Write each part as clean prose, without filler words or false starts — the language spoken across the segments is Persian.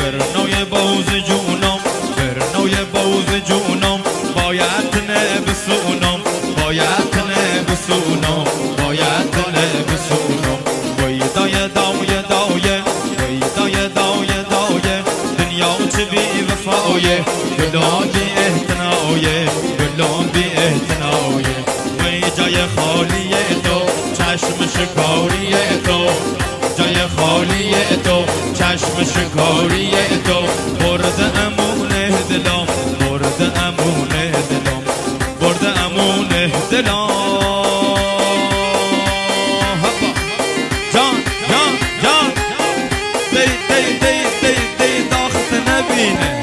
برنوی باز جونم برنوی باز جونم باید نبسونم باید نبسونم باید نبسونم وی دای دای دای وی دای دای دای دنیا چه بی وفایه دلان بی احتنایه دلان بی احتنایه وی جای خالیه تو چشم شکاریه تو جای خالیه تو چشم شکاریه تو برد امونه دلم برد امونه دلم برد امونه دلم جان جان جان دی دی دی دی دی داخت نبینه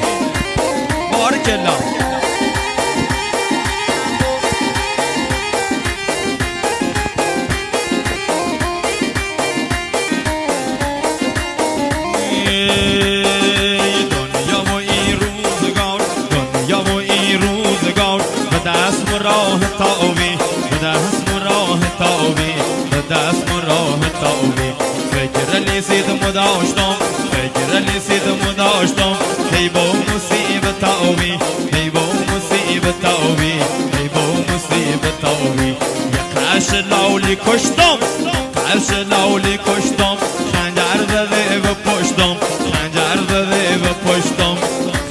بارک الله راه تاوی بدست راه تاوی بدست راه تاوی فکر لیسید مداشتم فکر لیسید مداشتم هی با مصیبت تاوی هی با مصیبت تاوی هی با مصیبت تاوی یک لاولی کشتم قرش لاولی کشتم خنجر زده و پشتم خنجر زده و پشتم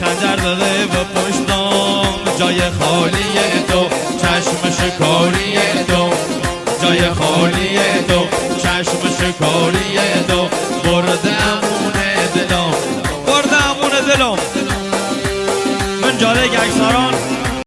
خنجر زده و پشتم جای خالیه تو چشم شکاریه تو جای خالیه تو چشم شکاریه